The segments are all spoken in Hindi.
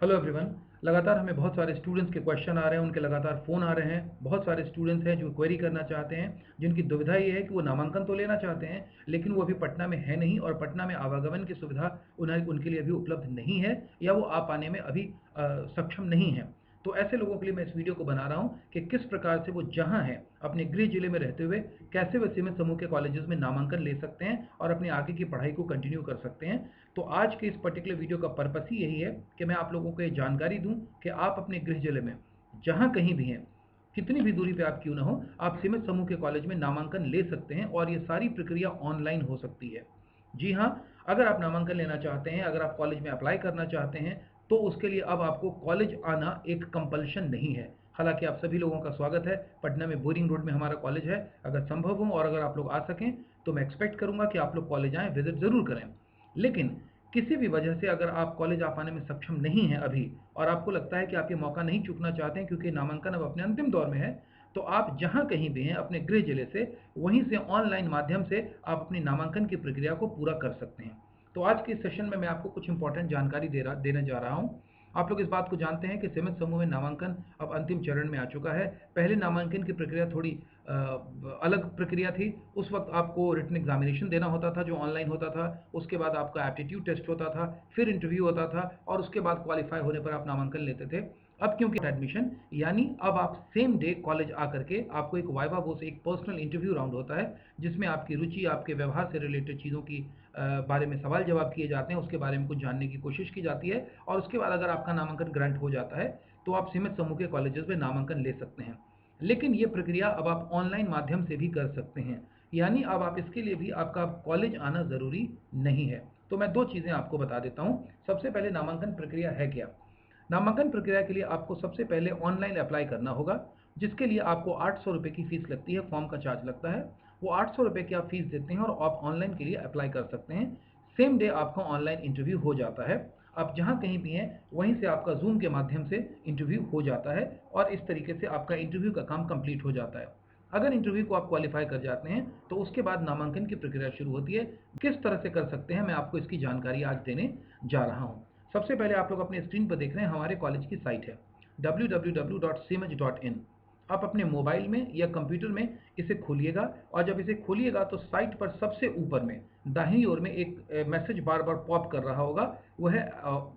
Hello everyone. लगातार हमें बहुत सारे स्टूडेंट्स के क्वेश्चन आ रहे हैं, उनके लगातार फ़ोन आ रहे हैं। बहुत सारे स्टूडेंट्स हैं जो क्वेरी करना चाहते हैं, जिनकी दुविधा ये है कि वो नामांकन तो लेना चाहते हैं, लेकिन वो अभी पटना में है नहीं और पटना में आवागमन की सुविधा उनके लिए अभी उपलब्ध नहीं है या वो आ पाने में अभी सक्षम नहीं है। तो ऐसे लोगों के लिए मैं इस वीडियो को बना रहा हूँ कि किस प्रकार से वो जहाँ हैं अपने गृह जिले में रहते हुए कैसे वे सीमित समूह के कॉलेजेस में नामांकन ले सकते हैं और अपनी आगे की पढ़ाई को कंटिन्यू कर सकते हैं। तो आज के इस पर्टिकुलर वीडियो का पर्पस ही यही है कि मैं आप लोगों को ये जानकारी दूं कि आप अपने गृह जिले में जहां कहीं भी हैं, कितनी भी दूरी पे आप क्यों ना हो, आप सीमित समूह के कॉलेज में नामांकन ले सकते हैं और ये सारी प्रक्रिया ऑनलाइन हो सकती है। जी हाँ, अगर आप नामांकन लेना चाहते हैं, अगर आप कॉलेज में अप्लाई करना चाहते हैं, तो उसके लिए अब आपको कॉलेज आना एक कंपल्शन नहीं है। हालांकि आप सभी लोगों का स्वागत है। पटना में बोरिंग रोड में हमारा कॉलेज है। अगर संभव हो और अगर आप लोग आ सकें तो मैं एक्सपेक्ट करूंगा कि आप लोग कॉलेज आएँ, विजिट ज़रूर करें। लेकिन किसी भी वजह से अगर आप कॉलेज आ पाने में सक्षम नहीं हैं अभी और आपको लगता है कि आप ये मौका नहीं चूकना चाहते हैं क्योंकि नामांकन अब अपने अंतिम दौर में है, तो आप जहां कहीं भी हैं अपने गृह जिले से वहीं से ऑनलाइन माध्यम से आप अपनी नामांकन की प्रक्रिया को पूरा कर सकते हैं। तो आज के इस सेशन में मैं आपको कुछ इंपॉर्टेंट जानकारी देने जा रहा हूँ। आप लोग इस बात को जानते हैं कि सीमित समूह में नामांकन अब अंतिम चरण में आ चुका है। पहले नामांकन की प्रक्रिया थोड़ी अलग प्रक्रिया थी। उस वक्त आपको रिटन एग्जामिनेशन देना होता था जो ऑनलाइन होता था। उसके बाद आपका एप्टीट्यूड टेस्ट होता था, फिर इंटरव्यू होता था और उसके बाद क्वालिफाई होने पर आप नामांकन लेते थे। अब क्योंकि एडमिशन यानी अब आप सेम डे कॉलेज आकर के आपको एक वाइवा वो से एक पर्सनल इंटरव्यू राउंड होता है, जिसमें आपकी रुचि, आपके व्यवहार से रिलेटेड चीज़ों की बारे में सवाल जवाब किए जाते हैं, उसके बारे में कुछ जानने की कोशिश की जाती है और उसके बाद अगर आपका नामांकन ग्रांट हो जाता है तो आप सीमित समूह के कॉलेजेस में नामांकन ले सकते हैं। लेकिन ये प्रक्रिया अब आप ऑनलाइन माध्यम से भी कर सकते हैं, यानी अब आप इसके लिए भी आपका कॉलेज आना ज़रूरी नहीं है। तो मैं दो चीज़ें आपको बता देता हूँ। सबसे पहले नामांकन प्रक्रिया है क्या। नामांकन प्रक्रिया के लिए आपको सबसे पहले ऑनलाइन अप्लाई करना होगा, जिसके लिए आपको 800 रुपये की फ़ीस लगती है, फॉर्म का चार्ज लगता है। वो 800 रुपये की आप फीस देते हैं और आप ऑनलाइन के लिए अप्लाई कर सकते हैं। सेम डे आपका ऑनलाइन इंटरव्यू हो जाता है। आप जहाँ कहीं भी हैं वहीं से आपका जूम के माध्यम से इंटरव्यू हो जाता है और इस तरीके से आपका इंटरव्यू का काम कंप्लीट हो जाता है। अगर इंटरव्यू को आप क्वालिफाई कर जाते हैं तो उसके बाद नामांकन की प्रक्रिया शुरू होती है। किस तरह से कर सकते हैं मैं आपको इसकी जानकारी आज देने जा रहा हूँ। सबसे पहले आप लोग अपने स्क्रीन पर देख रहे हैं हमारे कॉलेज की साइट है www.simaj.in। आप अपने मोबाइल में या कंप्यूटर में इसे खोलिएगा और जब इसे खोलिएगा तो साइट पर सबसे ऊपर में दाहिनी ओर में एक मैसेज बार बार पॉप कर रहा होगा, वो है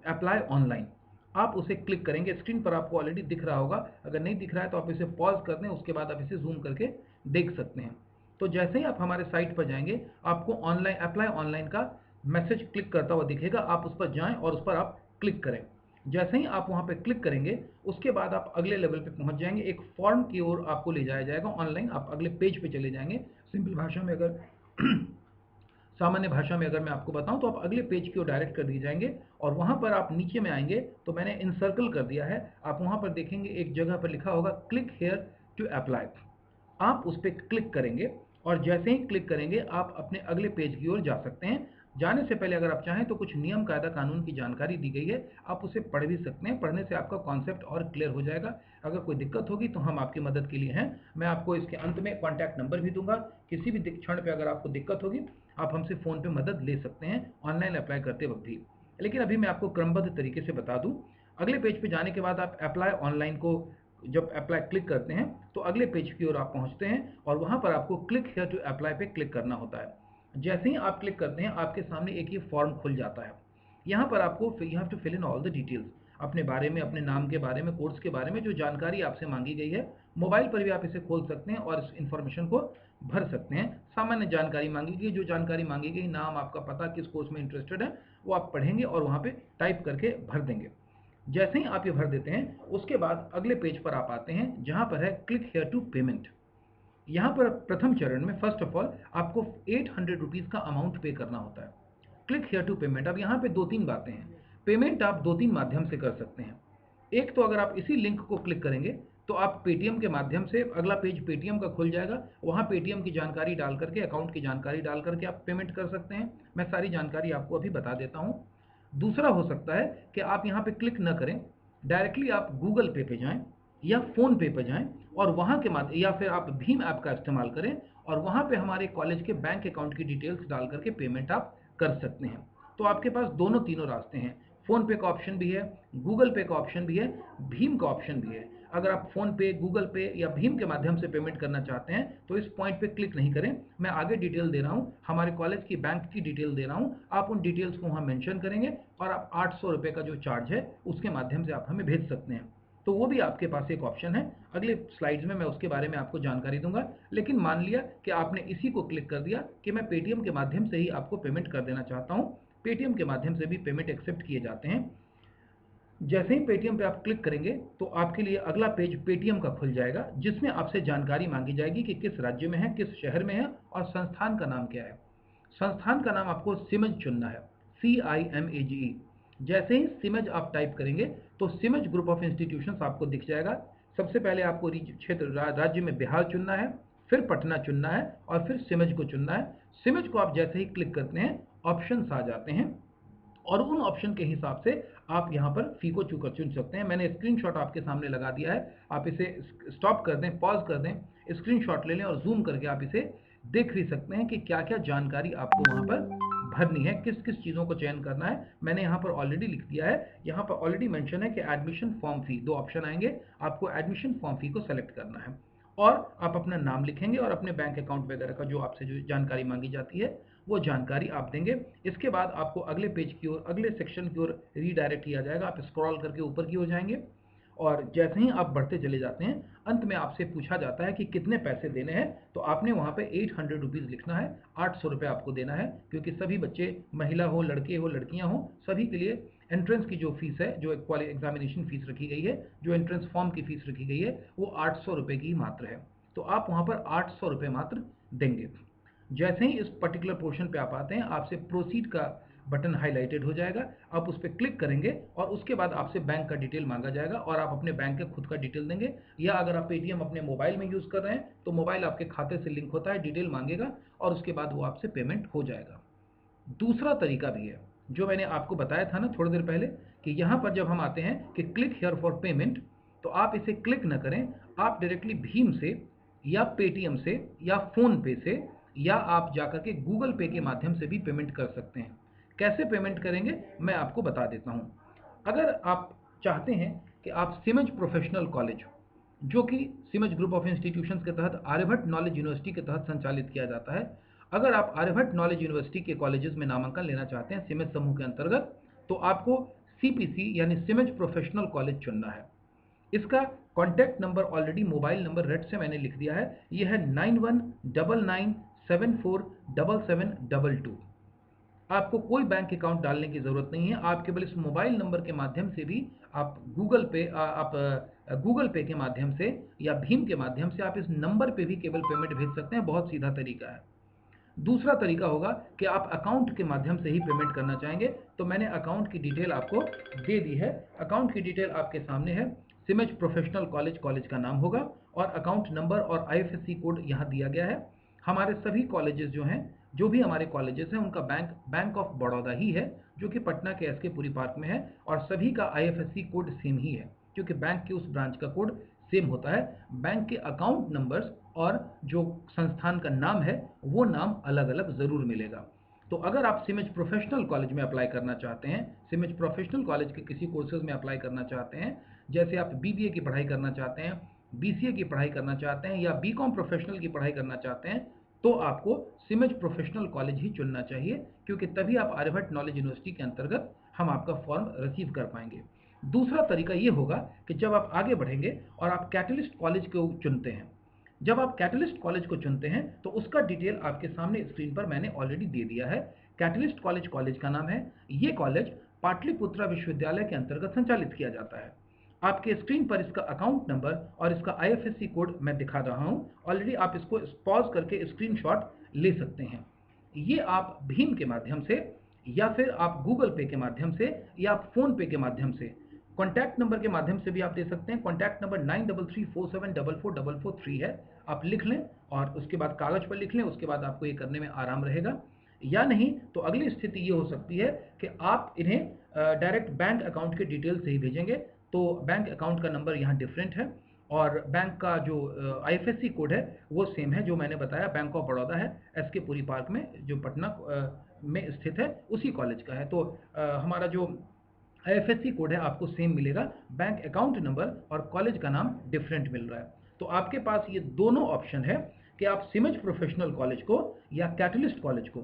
अप्लाई ऑनलाइन। आप उसे क्लिक करेंगे, स्क्रीन पर आपको ऑलरेडी दिख रहा होगा। अगर नहीं दिख रहा है तो आप इसे पॉज कर दें, उसके बाद आप इसे जूम करके देख सकते हैं। तो जैसे ही आप हमारे साइट पर जाएंगे आपको ऑनलाइन अप्लाई ऑनलाइन का मैसेज क्लिक करता हुआ दिखेगा। आप उस पर जाएं और उस पर आप क्लिक करें। जैसे ही आप वहां पे क्लिक करेंगे उसके बाद आप अगले लेवल पे पहुंच जाएंगे। एक फॉर्म की ओर आपको ले जाया जाएगा ऑनलाइन, आप अगले पेज पे चले जाएंगे। सिंपल भाषा में अगर सामान्य भाषा में अगर मैं आपको बताऊं तो आप अगले पेज की ओर डायरेक्ट कर दिए जाएंगे और वहां पर आप नीचे में आएंगे तो मैंने इनसर्कल कर दिया है। आप वहां पर देखेंगे एक जगह पर लिखा होगा क्लिक हेयर टू अप्लाई। आप उस पर क्लिक करेंगे और जैसे ही क्लिक करेंगे आप अपने अगले पेज की ओर जा सकते हैं। जाने से पहले अगर आप चाहें तो कुछ नियम कायदा कानून की जानकारी दी गई है, आप उसे पढ़ भी सकते हैं। पढ़ने से आपका कॉन्सेप्ट और क्लियर हो जाएगा। अगर कोई दिक्कत होगी तो हम आपकी मदद के लिए हैं। मैं आपको इसके अंत में कॉन्टैक्ट नंबर भी दूंगा। किसी भी क्षण पर अगर आपको दिक्कत होगी आप हमसे फ़ोन पे मदद ले सकते हैं ऑनलाइन अप्लाई करते वक्त भी। लेकिन अभी मैं आपको क्रमबद्ध तरीके से बता दूं। अगले पेज पे जाने के बाद आप अप्लाई ऑनलाइन को जब अप्लाई क्लिक करते हैं तो अगले पेज की ओर आप पहुंचते हैं और वहां पर आपको क्लिक हियर टू अप्लाई पे क्लिक करना होता है। जैसे ही आप क्लिक करते हैं आपके सामने एक ये फॉर्म खुल जाता है। यहाँ पर आपको you have to fill in all the details, अपने बारे में, अपने नाम के बारे में, कोर्स के बारे में जो जानकारी आपसे मांगी गई है। मोबाइल पर भी आप इसे खोल सकते हैं और इस इन्फॉर्मेशन को भर सकते हैं। सामान्य जानकारी मांगी गई, जो जानकारी मांगी गई, नाम, आपका पता, किस कोर्स में इंटरेस्टेड है, वो आप पढ़ेंगे और वहाँ पे टाइप करके भर देंगे। जैसे ही आप ये भर देते हैं उसके बाद अगले पेज पर आप आते हैं जहां पर है क्लिक हेयर टू पेमेंट। यहाँ पर प्रथम चरण में फर्स्ट ऑफ ऑल आपको 800 रुपीज़ का अमाउंट पे करना होता है। Click here to payment. अब यहाँ पे दो तीन बातें हैं। पेमेंट आप दो तीन माध्यम से कर सकते हैं। एक तो अगर आप इसी लिंक को क्लिक करेंगे तो आप पेटीएम के माध्यम से, अगला पेज पेटीएम का खुल जाएगा, वहाँ पेटीएम की जानकारी डाल करके, अकाउंट की जानकारी डाल करके आप पेमेंट कर सकते हैं। मैं सारी जानकारी आपको अभी बता देता हूँ। दूसरा हो सकता है कि आप यहाँ पे क्लिक न करें, डायरेक्टली आप गूगल पे पे जाएं या फ़ोन पे पे जाएं और वहाँ के माध्यम, या फिर आप भीम ऐप का इस्तेमाल करें और वहाँ पे हमारे कॉलेज के बैंक अकाउंट की डिटेल्स डाल करके पेमेंट आप कर सकते हैं। तो आपके पास दोनों तीनों रास्ते हैं। फ़ोन पे का ऑप्शन भी है, गूगल पे का ऑप्शन भी है, भीम का ऑप्शन भी है। अगर आप फ़ोन पे, गूगल पे या भीम के माध्यम से पेमेंट करना चाहते हैं तो इस पॉइंट पे क्लिक नहीं करें। मैं आगे डिटेल दे रहा हूँ, हमारे कॉलेज की बैंक की डिटेल दे रहा हूँ, आप उन डिटेल्स को वहाँ मेंशन करेंगे और आप 800 रुपये का जो चार्ज है उसके माध्यम से आप हमें भेज सकते हैं। तो वो भी आपके पास एक ऑप्शन है। अगले स्लाइड्स में मैं उसके बारे में आपको जानकारी दूंगा। लेकिन मान लिया कि आपने इसी को क्लिक कर दिया कि मैं पेटीएम के माध्यम से ही आपको पेमेंट कर देना चाहता हूँ। पेटीएम के माध्यम से भी पेमेंट एक्सेप्ट किए जाते हैं। जैसे ही पेटीएम पे आप क्लिक करेंगे तो आपके लिए अगला पेज पेटीएम का खुल जाएगा, जिसमें आपसे जानकारी मांगी जाएगी कि किस राज्य में है, किस शहर में है और संस्थान का नाम क्या है। संस्थान का नाम आपको सिमज चुनना है, CIMAGE। जैसे ही सिमज आप टाइप करेंगे तो सिमज ग्रुप ऑफ इंस्टीट्यूशंस आपको दिख जाएगा। सबसे पहले आपको क्षेत्र राज्य में बिहार चुनना है, फिर पटना चुनना है और फिर सिमज को चुनना है। सिमज को आप जैसे ही क्लिक करते हैं ऑप्शंस आ जाते हैं और उन ऑप्शन के हिसाब से आप यहाँ पर फी को चुन सकते हैं। मैंने स्क्रीनशॉट आपके सामने लगा दिया है, आप इसे स्टॉप कर दें, पॉज कर दें, स्क्रीनशॉट ले लें और जूम करके आप इसे देख भी सकते हैं कि क्या क्या जानकारी आपको वहाँ पर भरनी है, किस किस चीज़ों को चयन करना है। मैंने यहाँ पर ऑलरेडी लिख दिया है, यहाँ पर ऑलरेडी मेंशन है कि एडमिशन फॉर्म फी, दो ऑप्शन आएंगे, आपको एडमिशन फॉर्म फी को सेलेक्ट करना है और आप अपना नाम लिखेंगे और अपने बैंक अकाउंट वगैरह का जो आपसे जो जानकारी मांगी जाती है वो जानकारी आप देंगे। इसके बाद आपको अगले पेज की ओर, अगले सेक्शन की ओर रीडायरेक्ट किया जाएगा। आप स्क्रॉल करके ऊपर की ओर जाएंगे और जैसे ही आप बढ़ते चले जाते हैं अंत में आपसे पूछा जाता है कि कितने पैसे देने हैं, तो आपने वहाँ पे 800 रुपीज़ लिखना है। 800 रुपये आपको देना है, क्योंकि सभी बच्चे, महिला हो, लड़के हो, लड़कियाँ हो, सभी के लिए एंट्रेंस की जो फीस है, जो एग्जामिनेशन फीस रखी गई है, जो एंट्रेंस फॉर्म की फीस रखी गई है, वो 800 रुपये की मात्र है। तो आप वहाँ पर 800 रुपये मात्र देंगे। जैसे ही इस पर्टिकुलर पोर्शन पे आप आते हैं, आपसे प्रोसीड का बटन हाईलाइटेड हो जाएगा, आप उस पर क्लिक करेंगे और उसके बाद आपसे बैंक का डिटेल मांगा जाएगा और आप अपने बैंक के खुद का डिटेल देंगे, या अगर आप पेटीएम अपने मोबाइल में यूज़ कर रहे हैं तो मोबाइल आपके खाते से लिंक होता है, डिटेल मांगेगा और उसके बाद वो आपसे पेमेंट हो जाएगा। दूसरा तरीका भी है जो मैंने आपको बताया था ना थोड़ी देर पहले, कि यहाँ पर जब हम आते हैं कि क्लिक हियर फॉर पेमेंट, तो आप इसे क्लिक न करें, आप डायरेक्टली भीम से या पेटीएम से या फ़ोन पे से या आप जाकर के गूगल पे के माध्यम से भी पेमेंट कर सकते हैं। कैसे पेमेंट करेंगे मैं आपको बता देता हूँ। अगर आप चाहते हैं कि आप सिमज प्रोफेशनल कॉलेज, जो कि सिमज ग्रुप ऑफ इंस्टीट्यूशंस के तहत आर्यभट्ट नॉलेज यूनिवर्सिटी के तहत संचालित किया जाता है, अगर आप आर्यभट्ट नॉलेज यूनिवर्सिटी के कॉलेजेस में नामांकन लेना चाहते हैं सिमज समूह के अंतर्गत, तो आपको CPC यानी सिमज प्रोफेशनल कॉलेज चुनना है। इसका contact number already mobile number red से मैंने लिख दिया है, यह है 9199747722। आपको कोई बैंक अकाउंट डालने की ज़रूरत नहीं है, आप केवल इस मोबाइल नंबर के माध्यम से भी आप गूगल पे के माध्यम से या भीम के माध्यम से आप इस नंबर पे भी केवल पेमेंट भेज सकते हैं। बहुत सीधा तरीका है। दूसरा तरीका होगा कि आप अकाउंट के माध्यम से ही पेमेंट करना चाहेंगे, तो मैंने अकाउंट की डिटेल आपको दे दी है। अकाउंट की डिटेल आपके सामने है, सिमज प्रोफेशनल कॉलेज, कॉलेज का नाम होगा और अकाउंट नंबर और IFSC कोड यहाँ दिया गया है। हमारे सभी कॉलेजेस जो हैं, जो भी हमारे कॉलेजेस हैं, उनका बैंक ऑफ बड़ौदा ही है, जो कि पटना के SK पुरी पार्क में है और सभी का IFSC कोड सेम ही है, क्योंकि बैंक के उस ब्रांच का कोड सेम होता है। बैंक के अकाउंट नंबर्स और जो संस्थान का नाम है वो नाम अलग अलग ज़रूर मिलेगा। तो अगर आप सिमज प्रोफेशनल कॉलेज में अप्लाई करना चाहते हैं, सिमज प्रोफेशनल कॉलेज के किसी कोर्सेज में अप्लाई करना चाहते हैं, जैसे आप BBA की पढ़ाई करना चाहते हैं, BCA की पढ़ाई करना चाहते हैं या BCom प्रोफेशनल की पढ़ाई करना चाहते हैं, तो आपको सिमज प्रोफेशनल कॉलेज ही चुनना चाहिए, क्योंकि तभी आप आर्यभट्ट नॉलेज यूनिवर्सिटी के अंतर्गत हम आपका फॉर्म रिसीव कर पाएंगे। दूसरा तरीका ये होगा कि जब आप आगे बढ़ेंगे और आप कैटलिस्ट कॉलेज को चुनते हैं, जब आप कैटलिस्ट कॉलेज को चुनते हैं तो उसका डिटेल आपके सामने स्क्रीन पर मैंने ऑलरेडी दे दिया है। कैटलिस्ट कॉलेज, कॉलेज का नाम है। ये कॉलेज पाटलिपुत्रा विश्वविद्यालय के अंतर्गत संचालित किया जाता है। आपके स्क्रीन पर इसका अकाउंट नंबर और इसका IFSC कोड मैं दिखा रहा हूं। ऑलरेडी आप इसको पॉज करके स्क्रीनशॉट ले सकते हैं। ये आप भीम के माध्यम से या फिर आप गूगल पे के माध्यम से या आप फ़ोन पे के माध्यम से, कॉन्टैक्ट नंबर के माध्यम से भी आप दे सकते हैं। कॉन्टैक्ट नंबर 9334744443 है, आप लिख लें और उसके बाद कागज़ पर लिख लें, उसके बाद आपको ये करने में आराम रहेगा। या नहीं तो अगली स्थिति ये हो सकती है कि आप इन्हें डायरेक्ट बैंक अकाउंट के डिटेल से ही भेजेंगे, तो बैंक अकाउंट का नंबर यहाँ डिफरेंट है और बैंक का जो IFSC कोड है वो सेम है, जो मैंने बताया बैंक ऑफ बड़ौदा है, SK पुरी पार्क में, जो पटना में स्थित है, उसी कॉलेज का है। तो हमारा जो आईएफएससी कोड है आपको सेम मिलेगा, बैंक अकाउंट नंबर और कॉलेज का नाम डिफरेंट मिल रहा है। तो आपके पास ये दोनों ऑप्शन है कि आप सिमज प्रोफेशनल कॉलेज को या कैटलिस्ट कॉलेज को,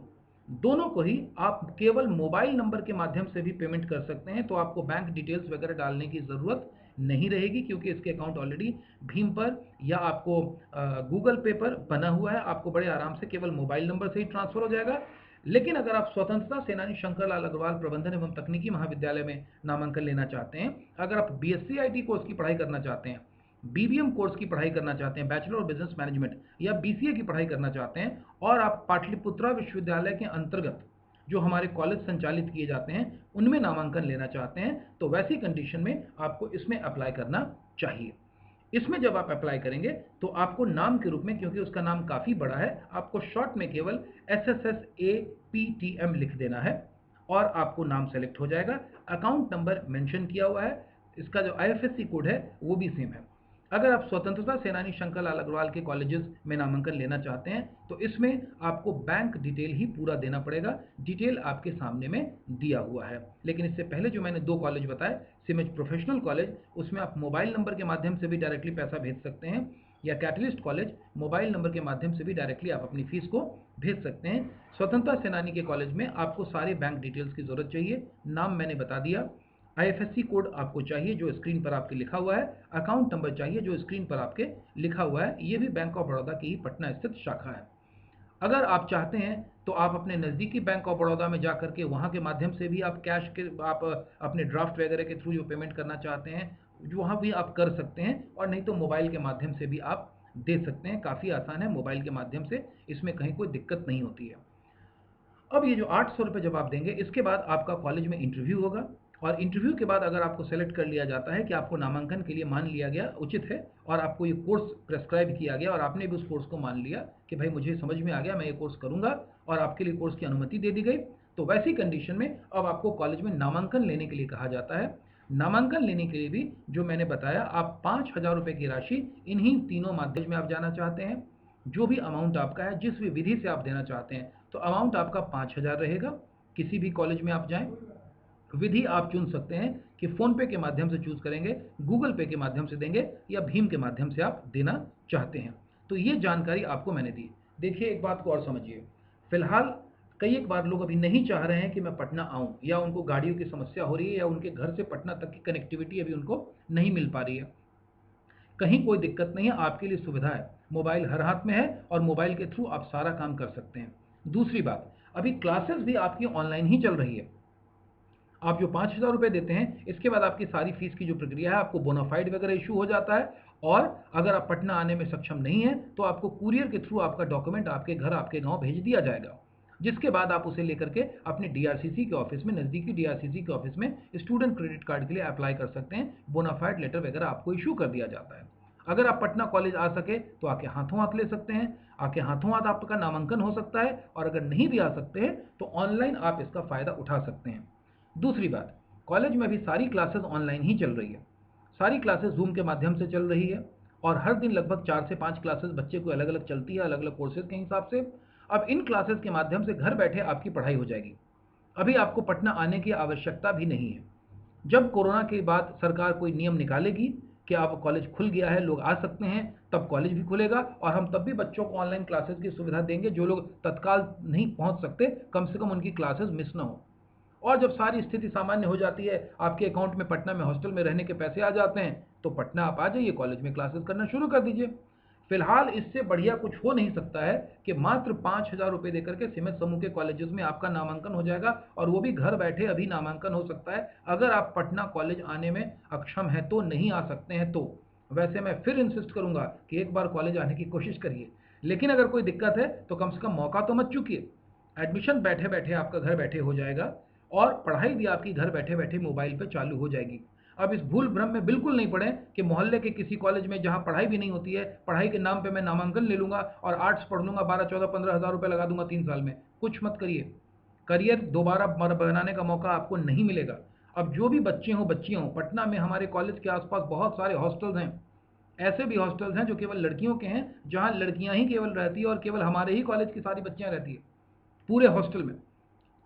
दोनों को ही आप केवल मोबाइल नंबर के माध्यम से भी पेमेंट कर सकते हैं। तो आपको बैंक डिटेल्स वगैरह डालने की ज़रूरत नहीं रहेगी, क्योंकि इसके अकाउंट ऑलरेडी भीम पर या आपको गूगल पे पर बना हुआ है। आपको बड़े आराम से केवल मोबाइल नंबर से ही ट्रांसफर हो जाएगा। लेकिन अगर आप स्वतंत्रता सेनानी शंकरलाल अग्रवाल प्रबंधन एवं तकनीकी महाविद्यालय में नामांकन लेना चाहते हैं, अगर आप बीएससी आईटी कोर्स की पढ़ाई करना चाहते हैं, बीबीएम कोर्स की पढ़ाई करना चाहते हैं, बैचलर ऑफ बिजनेस मैनेजमेंट या बीसीए की पढ़ाई करना चाहते हैं, और आप पाटलिपुत्रा विश्वविद्यालय के अंतर्गत जो हमारे कॉलेज संचालित किए जाते हैं उनमें नामांकन लेना चाहते हैं, तो वैसी कंडीशन में आपको इसमें अप्लाई करना चाहिए। इसमें जब आप अप्लाई करेंगे तो आपको नाम के रूप में, क्योंकि उसका नाम काफ़ी बड़ा है, आपको शॉर्ट में केवल SSSAPTM लिख देना है और आपको नाम सेलेक्ट हो जाएगा। अकाउंट नंबर मेंशन किया हुआ है, इसका जो आईएफएससी कोड है वो भी सेम है। अगर आप स्वतंत्रता सेनानी शंकरलाल अग्रवाल के कॉलेजेस में नामांकन लेना चाहते हैं तो इसमें आपको बैंक डिटेल ही पूरा देना पड़ेगा। डिटेल आपके सामने में दिया हुआ है। लेकिन इससे पहले जो मैंने दो कॉलेज बताए, सिमज प्रोफेशनल कॉलेज, उसमें आप मोबाइल नंबर के माध्यम से भी डायरेक्टली पैसा भेज सकते हैं, या कैटलिस्ट कॉलेज मोबाइल नंबर के माध्यम से भी डायरेक्टली आप अपनी फीस को भेज सकते हैं। स्वतंत्रता सेनानी के कॉलेज में आपको सारे बैंक डिटेल्स की ज़रूरत चाहिए। नाम मैंने बता दिया, आईएफएससी कोड आपको चाहिए जो स्क्रीन पर आपके लिखा हुआ है, अकाउंट नंबर चाहिए जो स्क्रीन पर आपके लिखा हुआ है। ये भी बैंक ऑफ बड़ौदा की ही पटना स्थित शाखा है। अगर आप चाहते हैं तो आप अपने नज़दीकी बैंक ऑफ बड़ौदा में जा करके वहाँ के माध्यम से भी आप कैश के, आप अपने ड्राफ्ट वगैरह के थ्रू जो पेमेंट करना चाहते हैं वहाँ भी आप कर सकते हैं, और नहीं तो मोबाइल के माध्यम से भी आप दे सकते हैं। काफ़ी आसान है मोबाइल के माध्यम से, इसमें कहीं कोई दिक्कत नहीं होती है। अब ये जो 800 रुपये जब आप देंगे, इसके बाद आपका कॉलेज में इंटरव्यू होगा, और इंटरव्यू के बाद अगर आपको सेलेक्ट कर लिया जाता है कि आपको नामांकन के लिए मान लिया गया उचित है, और आपको ये कोर्स प्रेस्क्राइब किया गया और आपने भी उस कोर्स को मान लिया कि भाई मुझे समझ में आ गया, मैं ये कोर्स करूंगा, और आपके लिए कोर्स की अनुमति दे दी गई, तो वैसी कंडीशन में अब आपको कॉलेज में नामांकन लेने के लिए कहा जाता है। नामांकन लेने के लिए भी जो मैंने बताया, आप 5,000 रुपये की राशि इन्हीं तीनों माध्यम में आप जाना चाहते हैं, जो भी अमाउंट आपका है, जिस भी विधि से आप देना चाहते हैं, तो अमाउंट आपका 5,000 रहेगा। किसी भी कॉलेज में आप जाएं, विधि आप चुन सकते हैं कि फ़ोनपे के माध्यम से चूज़ करेंगे, गूगल पे के माध्यम से देंगे, या भीम के माध्यम से आप देना चाहते हैं। तो ये जानकारी आपको मैंने दी। देखिए एक बात को और समझिए, फ़िलहाल कई एक बार लोग अभी नहीं चाह रहे हैं कि मैं पटना आऊँ, या उनको गाड़ियों की समस्या हो रही है, या उनके घर से पटना तक की कनेक्टिविटी अभी उनको नहीं मिल पा रही है। कहीं कोई दिक्कत नहीं है, आपके लिए सुविधा है, मोबाइल हर हाथ में है और मोबाइल के थ्रू आप सारा काम कर सकते हैं। दूसरी बात, अभी क्लासेस भी आपकी ऑनलाइन ही चल रही है। आप जो 5,000 रुपये देते हैं, इसके बाद आपकी सारी फीस की जो प्रक्रिया है, आपको बोनाफाइड वगैरह इशू हो जाता है, और अगर आप पटना आने में सक्षम नहीं है तो आपको कुरियर के थ्रू आपका डॉक्यूमेंट आपके घर, आपके गांव भेज दिया जाएगा, जिसके बाद आप उसे लेकर के अपने डीआरसीसी के ऑफिस में, नज़दीकी डीआरसीसी के ऑफिस में स्टूडेंट क्रेडिट कार्ड के लिए अप्लाई कर सकते हैं। बोनाफाइड लेटर वगैरह आपको इशू कर दिया जाता है। अगर आप पटना कॉलेज आ सके तो आके हाथों हाथ ले सकते हैं, आके हाथों हाथ आपका नामांकन हो सकता है, और अगर नहीं भी आ सकते हैं तो ऑनलाइन आप इसका फ़ायदा उठा सकते हैं। दूसरी बात, कॉलेज में भी सारी क्लासेस ऑनलाइन ही चल रही है। सारी क्लासेस जूम के माध्यम से चल रही है, और हर दिन लगभग 4 से 5 क्लासेस बच्चे को अलग अलग चलती है, अलग अलग कोर्सेज के हिसाब से। अब इन क्लासेस के माध्यम से घर बैठे आपकी पढ़ाई हो जाएगी। अभी आपको पटना आने की आवश्यकता भी नहीं है। जब कोरोना के बाद सरकार कोई नियम निकालेगी कि अब कॉलेज खुल गया है, लोग आ सकते हैं, तब कॉलेज भी खुलेगा, और हम तब भी बच्चों को ऑनलाइन क्लासेस की सुविधा देंगे। जो लोग तत्काल नहीं पहुंच सकते, कम से कम उनकी क्लासेस मिस ना हो। और जब सारी स्थिति सामान्य हो जाती है, आपके अकाउंट में पटना में हॉस्टल में रहने के पैसे आ जाते हैं, तो पटना आप आ जाइए, कॉलेज में क्लासेस करना शुरू कर दीजिए। फिलहाल इससे बढ़िया कुछ हो नहीं सकता है कि मात्र 5,000 रुपये देकर के सीमित समूह के कॉलेजेस में आपका नामांकन हो जाएगा, और वो भी घर बैठे अभी नामांकन हो सकता है। अगर आप पटना कॉलेज आने में अक्षम हैं तो, नहीं आ सकते हैं तो, वैसे मैं फिर इंसिस्ट करूंगा कि एक बार कॉलेज आने की कोशिश करिए। लेकिन अगर कोई दिक्कत है तो कम से कम मौका तो मत चूकिए। एडमिशन बैठे बैठे आपका घर बैठे हो जाएगा, और पढ़ाई भी आपकी घर बैठे बैठे मोबाइल पे चालू हो जाएगी। अब इस भूल भ्रम में बिल्कुल नहीं पड़े कि मोहल्ले के किसी कॉलेज में जहाँ पढ़ाई भी नहीं होती है, पढ़ाई के नाम पे मैं नामांकन ले लूँगा और आर्ट्स पढ़ लूँगा, 12, 14, 15 हज़ार रुपये लगा दूंगा 3 साल में। कुछ मत करिए। करियर दोबारा बनाने का मौका आपको नहीं मिलेगा। अब जो भी बच्चे हों, बच्चियाँ हों, पटना में हमारे कॉलेज के आसपास बहुत सारे हॉस्टल्स हैं। ऐसे भी हॉस्टल्स हैं जो केवल लड़कियों के हैं, जहाँ लड़कियाँ ही केवल रहती है, और केवल हमारे ही कॉलेज की सारी बच्चियाँ रहती है पूरे हॉस्टल में।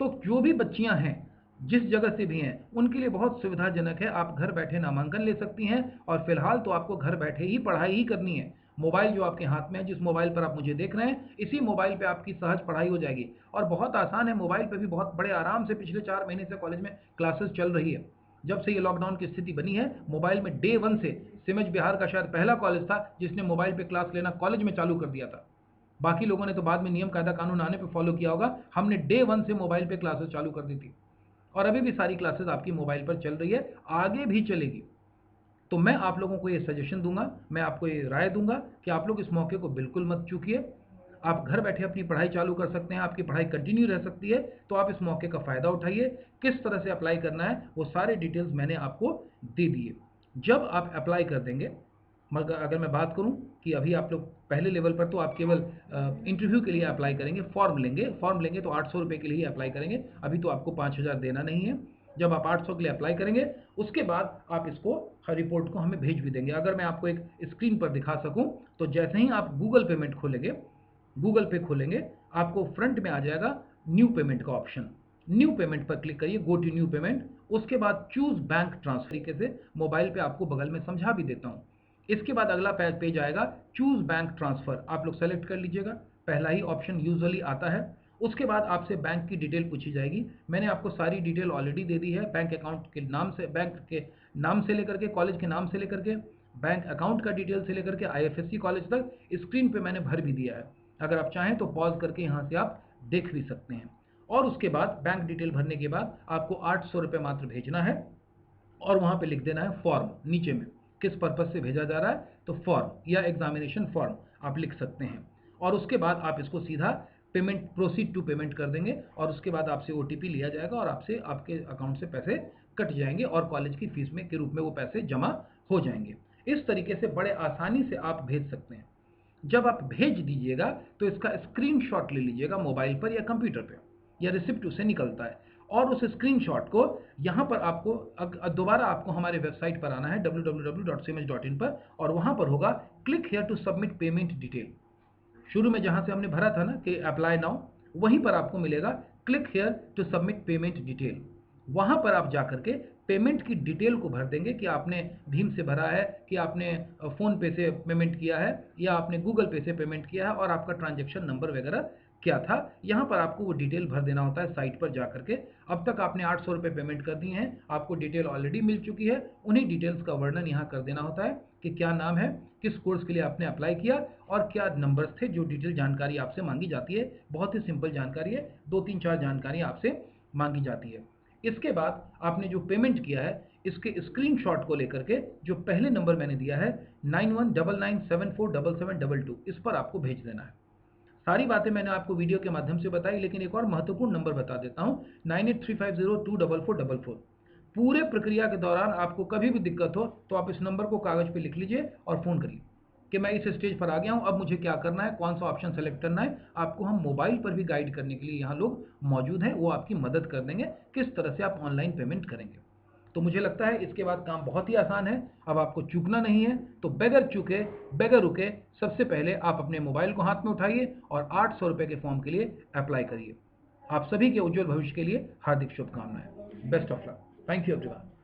तो जो भी बच्चियां हैं, जिस जगह से भी हैं उनके लिए बहुत सुविधाजनक है। आप घर बैठे नामांकन ले सकती हैं और फिलहाल तो आपको घर बैठे ही पढ़ाई ही करनी है। मोबाइल जो आपके हाथ में है, जिस मोबाइल पर आप मुझे देख रहे हैं, इसी मोबाइल पे आपकी सहज पढ़ाई हो जाएगी और बहुत आसान है। मोबाइल पे भी बहुत बड़े आराम से पिछले 4 महीने से कॉलेज में क्लासेस चल रही है। जब से ये लॉकडाउन की स्थिति बनी है, मोबाइल में डे 1 से सिमज बिहार का शायद पहला कॉलेज था जिसने मोबाइल पे क्लास लेना कॉलेज में चालू कर दिया था। बाकी लोगों ने तो बाद में नियम कायदा कानून आने पे फॉलो किया होगा। हमने डे 1 से मोबाइल पे क्लासेस चालू कर दी थी और अभी भी सारी क्लासेस आपकी मोबाइल पर चल रही है, आगे भी चलेगी। तो मैं आप लोगों को ये सजेशन दूंगा, मैं आपको ये राय दूंगा कि आप लोग इस मौके को बिल्कुल मत चूकिए। आप घर बैठे अपनी पढ़ाई चालू कर सकते हैं, आपकी पढ़ाई कंटिन्यू रह सकती है, तो आप इस मौके का फ़ायदा उठाइए। किस तरह से अप्लाई करना है वो सारे डिटेल्स मैंने आपको दे दिए। जब आप अप्लाई कर देंगे, मगर अगर मैं बात करूं कि अभी आप लोग पहले लेवल पर तो आप केवल इंटरव्यू के लिए अप्लाई करेंगे, फॉर्म लेंगे तो 800 रुपये के लिए ही अप्लाई करेंगे। अभी तो आपको 5000 देना नहीं है। जब आप 800 के लिए अप्लाई करेंगे, उसके बाद आप इसको रिपोर्ट को हमें भेज भी देंगे। अगर मैं आपको एक स्क्रीन पर दिखा सकूं, तो जैसे ही आप गूगल पेमेंट खोलेंगे, गूगल पे खोलेंगे, आपको फ्रंट में आ जाएगा न्यू पेमेंट का ऑप्शन। न्यू पेमेंट पर क्लिक करिए, गो टू न्यू पेमेंट। उसके बाद चूज बैंक ट्रांसफर तरीके से मोबाइल पे आपको बगल में समझा भी देता हूँ। इसके बाद अगला पेज आएगा चूज बैंक ट्रांसफर, आप लोग सेलेक्ट कर लीजिएगा। पहला ही ऑप्शन यूजुअली आता है। उसके बाद आपसे बैंक की डिटेल पूछी जाएगी। मैंने आपको सारी डिटेल ऑलरेडी दे दी है, बैंक अकाउंट के नाम से, बैंक के नाम से लेकर के, कॉलेज के नाम से लेकर के, बैंक अकाउंट का डिटेल से लेकर के आईएफएससी कॉलेज तक स्क्रीन पे मैंने भर भी दिया है। अगर आप चाहें तो पॉज करके यहाँ से आप देख भी सकते हैं। और उसके बाद बैंक डिटेल भरने के बाद आपको 800 रुपये मात्र भेजना है और वहाँ पे लिख देना है फॉर्म नीचे में। किस पर्पज़ से भेजा जा रहा है, तो फॉर्म या एग्जामिनेशन फॉर्म आप लिख सकते हैं। और उसके बाद आप इसको सीधा पेमेंट, प्रोसीड टू पेमेंट कर देंगे और उसके बाद आपसे ओटीपी लिया जाएगा और आपसे आपके अकाउंट से पैसे कट जाएंगे और कॉलेज की फीस में के रूप में वो पैसे जमा हो जाएंगे। इस तरीके से बड़े आसानी से आप भेज सकते हैं। जब आप भेज दीजिएगा तो इसका स्क्रीनशॉट ले लीजिएगा मोबाइल पर या कंप्यूटर पर, या रिसिप्ट उससे निकलता है, और उस स्क्रीनशॉट को यहाँ पर आपको दोबारा आपको हमारे वेबसाइट पर आना है www.cmh.in पर, और वहाँ पर होगा click here to submit payment detail. शुरू में जहाँ से हमने भरा था ना कि अप्लाई नाउ, वहीं पर आपको मिलेगा click here to submit payment detail. वहाँ पर आप जा करके पेमेंट की डिटेल को भर देंगे कि आपने भीम से भरा है, कि आपने फ़ोन पे से पेमेंट किया है, या आपने गूगल पे से पेमेंट किया है, और आपका ट्रांजैक्शन नंबर वगैरह क्या था। यहाँ पर आपको वो डिटेल भर देना होता है साइट पर जा करके। अब तक आपने 800 रुपये पेमेंट कर दिए हैं, आपको डिटेल ऑलरेडी मिल चुकी है। उन्हीं डिटेल्स का वर्णन यहाँ कर देना होता है कि क्या नाम है, किस कोर्स के लिए आपने अप्लाई किया, और क्या नंबर्स थे, जो डिटेल जानकारी आपसे मांगी जाती है। बहुत ही सिंपल जानकारी है, 2-3-4 जानकारी आपसे मांगी जाती है। इसके बाद आपने जो पेमेंट किया है, इसके स्क्रीनशॉट को लेकर के जो पहले नंबर मैंने दिया है 9199747722, इस पर आपको भेज देना है। सारी बातें मैंने आपको वीडियो के माध्यम से बताई, लेकिन एक और महत्वपूर्ण नंबर बता देता हूँ, 9835024444। पूरे प्रक्रिया के दौरान आपको कभी भी दिक्कत हो तो आप इस नंबर को कागज़ पे लिख लीजिए और फ़ोन करिए कि मैं इस स्टेज पर आ गया हूँ, अब मुझे क्या करना है, कौन सा ऑप्शन सेलेक्ट करना है। आपको हम मोबाइल पर भी गाइड करने के लिए यहाँ लोग मौजूद हैं, वो आपकी मदद कर देंगे किस तरह से आप ऑनलाइन पेमेंट करेंगे। तो मुझे लगता है इसके बाद काम बहुत ही आसान है। अब आपको चूकना नहीं है, तो बगैर चूके, बगैर रुके, सबसे पहले आप अपने मोबाइल को हाथ में उठाइए और 800 रुपये के फॉर्म के लिए अप्लाई करिए। आप सभी के उज्जवल भविष्य के लिए हार्दिक शुभकामनाएं। Best of luck. Thank you everyone.